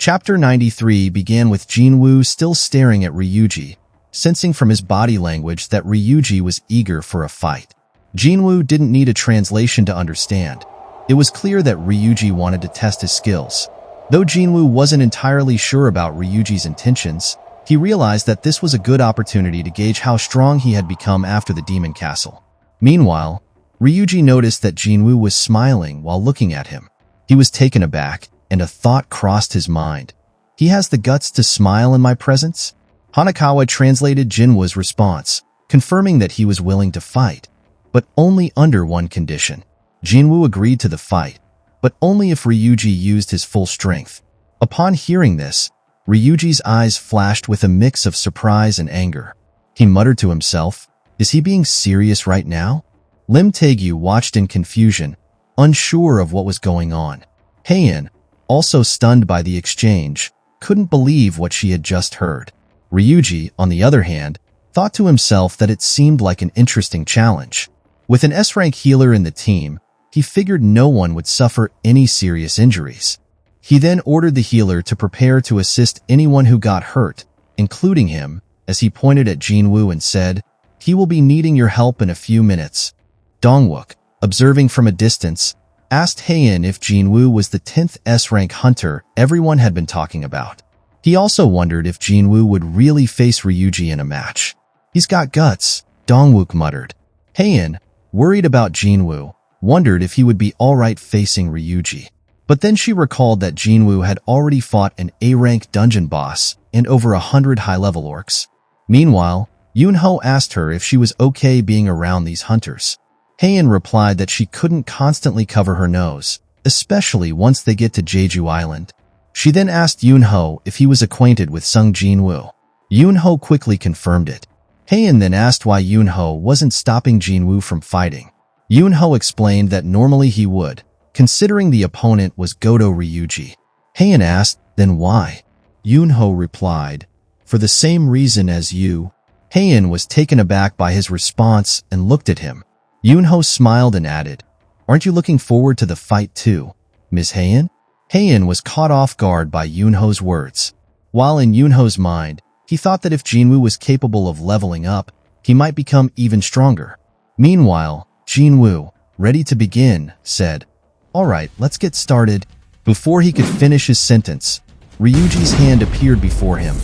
Chapter 93 began with Jinwoo still staring at Ryuji, sensing from his body language that Ryuji was eager for a fight. Jinwoo didn't need a translation to understand. It was clear that Ryuji wanted to test his skills. Though Jinwoo wasn't entirely sure about Ryuji's intentions, he realized that this was a good opportunity to gauge how strong he had become after the Demon Castle. Meanwhile, Ryuji noticed that Jinwoo was smiling while looking at him. He was taken aback, and a thought crossed his mind. He has the guts to smile in my presence? Hanakawa translated Jinwoo's response, confirming that he was willing to fight, but only under one condition. Jinwoo agreed to the fight, but only if Ryuji used his full strength. Upon hearing this, Ryuji's eyes flashed with a mix of surprise and anger. He muttered to himself, "Is he being serious right now?" Lim Taegyu watched in confusion, unsure of what was going on. Heian, also stunned by the exchange, couldn't believe what she had just heard. Ryuji, on the other hand, thought to himself that it seemed like an interesting challenge. With an S-rank healer in the team, he figured no one would suffer any serious injuries. He then ordered the healer to prepare to assist anyone who got hurt, including him, as he pointed at Jinwoo and said, "He will be needing your help in a few minutes." Dongwook, observing from a distance, asked Heian if Jinwoo was the 10th S-rank hunter everyone had been talking about. He also wondered if Jinwoo would really face Ryuji in a match. "He's got guts," Dongwook muttered. Heian, worried about Jinwoo, wondered if he would be alright facing Ryuji. But then she recalled that Jinwoo had already fought an A-rank dungeon boss and over 100 high-level orcs. Meanwhile, Yunho asked her if she was okay being around these hunters. Heian replied that she couldn't constantly cover her nose, especially once they get to Jeju Island. She then asked Yunho if he was acquainted with Sung-Jinwoo. Yunho quickly confirmed it. Heian then asked why Yunho wasn't stopping Jinwoo from fighting. Yunho explained that normally he would, considering the opponent was Goto Ryuji. Heian asked, "Then why?" Yunho replied, "For the same reason as you." Heian was taken aback by his response and looked at him. Yunho smiled and added, "Aren't you looking forward to the fight too, Ms. Heian?" Heian was caught off guard by Yunho's words. While in Yunho's mind, he thought that if Jinwoo was capable of leveling up, he might become even stronger. Meanwhile, Jinwoo, ready to begin, said, "Alright, let's get started." Before he could finish his sentence, Ryuji's hand appeared before him,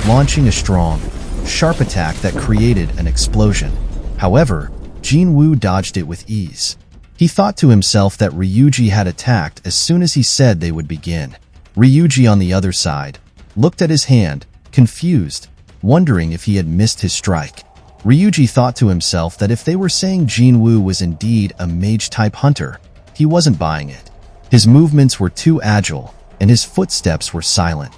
launching a strong, sharp attack that created an explosion. However, Jinwoo dodged it with ease. He thought to himself that Ryuji had attacked as soon as he said they would begin. Ryuji, on the other side, looked at his hand, confused, wondering if he had missed his strike. Ryuji thought to himself that if they were saying Jinwoo was indeed a mage-type hunter, he wasn't buying it. His movements were too agile, and his footsteps were silent.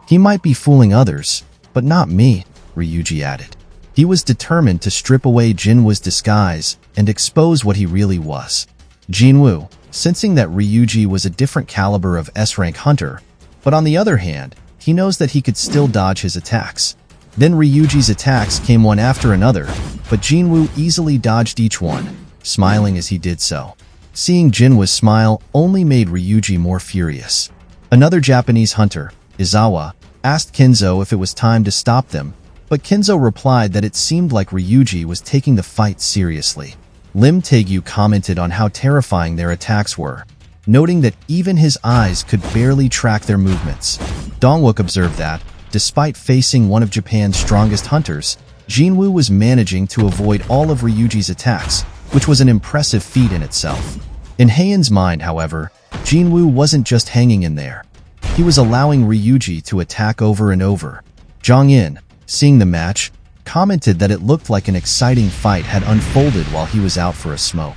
"He might be fooling others, but not me," Ryuji added. He was determined to strip away Jinwoo's disguise and expose what he really was. Jinwoo, sensing that Ryuji was a different caliber of S-rank hunter, but on the other hand, he knows that he could still dodge his attacks. Then Ryuji's attacks came one after another, but Jinwoo easily dodged each one, smiling as he did so. Seeing Jinwoo's smile only made Ryuji more furious. Another Japanese hunter, Izawa, asked Kenzo if it was time to stop them, but Kenzo replied that it seemed like Ryuji was taking the fight seriously. Lim Taegyu commented on how terrifying their attacks were, noting that even his eyes could barely track their movements. Dongwook observed that, despite facing one of Japan's strongest hunters, Jinwoo was managing to avoid all of Ryuji's attacks, which was an impressive feat in itself. In Heian's mind, however, Jinwoo wasn't just hanging in there. He was allowing Ryuji to attack over and over. Zhang Yin, seeing the match, commented that it looked like an exciting fight had unfolded while he was out for a smoke.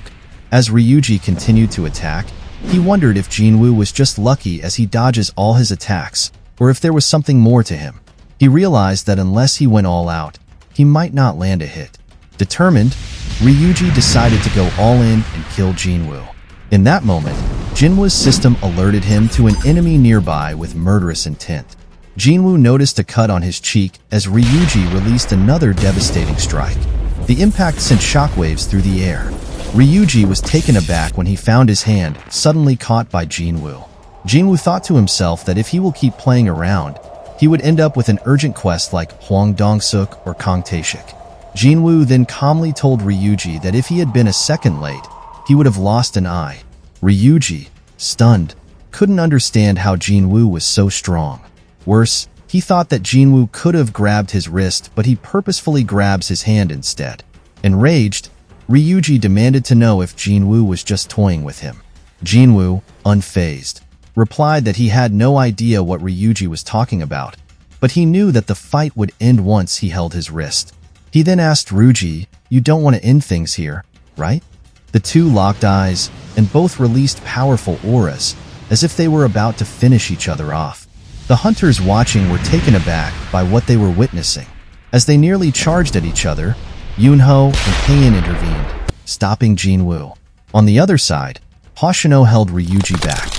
As Ryuji continued to attack, he wondered if Jinwoo was just lucky as he dodges all his attacks, or if there was something more to him. He realized that unless he went all out, he might not land a hit. Determined, Ryuji decided to go all in and kill Jinwoo. In that moment, Jinwoo's system alerted him to an enemy nearby with murderous intent. Jinwoo noticed a cut on his cheek as Ryuji released another devastating strike. The impact sent shockwaves through the air. Ryuji was taken aback when he found his hand suddenly caught by Jinwoo. Jinwoo thought to himself that if he will keep playing around, he would end up with an urgent quest like Hwang Dong-suk or Kang Tae-shik. Jinwoo then calmly told Ryuji that if he had been a second late, he would have lost an eye. Ryuji, stunned, couldn't understand how Jinwoo was so strong. Worse, he thought that Jinwoo could have grabbed his wrist, but he purposefully grabs his hand instead. Enraged, Ryuji demanded to know if Jinwoo was just toying with him. Jinwoo, unfazed, replied that he had no idea what Ryuji was talking about, but he knew that the fight would end once he held his wrist. He then asked Ryuji, "You don't want to end things here, right?" The two locked eyes, and both released powerful auras, as if they were about to finish each other off. The hunters watching were taken aback by what they were witnessing. As they nearly charged at each other, Yunho and Heian intervened, stopping Jinwoo. On the other side, Hoshino held Ryuji back.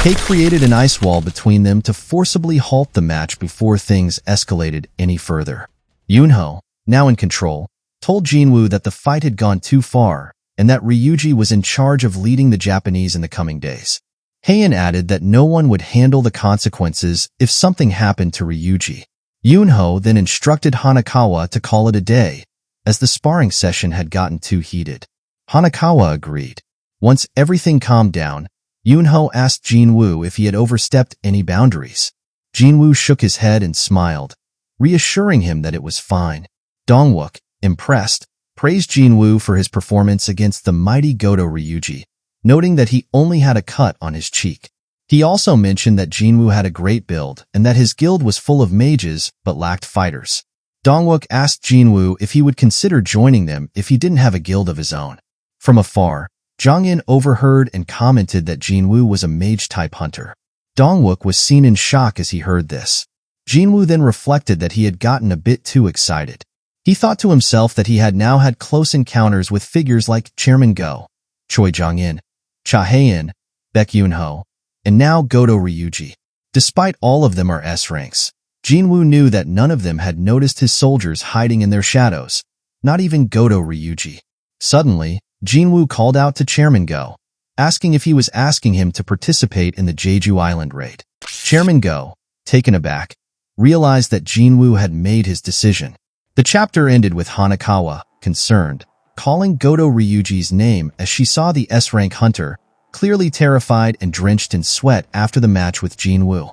Kei created an ice wall between them to forcibly halt the match before things escalated any further. Yunho, now in control, told Jinwoo that the fight had gone too far and that Ryuji was in charge of leading the Japanese in the coming days. Heian added that no one would handle the consequences if something happened to Ryuji. Yunho then instructed Hanakawa to call it a day, as the sparring session had gotten too heated. Hanakawa agreed. Once everything calmed down, Yunho asked Jinwoo if he had overstepped any boundaries. Jinwoo shook his head and smiled, reassuring him that it was fine. Dongwook, impressed, praised Jinwoo for his performance against the mighty Goto Ryuji, noting that he only had a cut on his cheek. He also mentioned that Jinwoo had a great build and that his guild was full of mages but lacked fighters. Dongwook asked Jinwoo if he would consider joining them if he didn't have a guild of his own. From afar, Jongin overheard and commented that Jinwoo was a mage-type hunter. Dongwook was seen in shock as he heard this. Jinwoo then reflected that he had gotten a bit too excited. He thought to himself that he had now had close encounters with figures like Chairman Go, Choi Jong-in, Cha Hae-in, Baek Yunho, and now Goto Ryuji. Despite all of them are S ranks, Jinwoo knew that none of them had noticed his soldiers hiding in their shadows, not even Goto Ryuji. Suddenly, Jinwoo called out to Chairman Go, asking if he was asking him to participate in the Jeju Island raid. Chairman Go, taken aback, realized that Jinwoo had made his decision. The chapter ended with Hanakawa, concerned, calling Goto Ryuji's name as she saw the S-rank hunter, clearly terrified and drenched in sweat after the match with Jinwoo.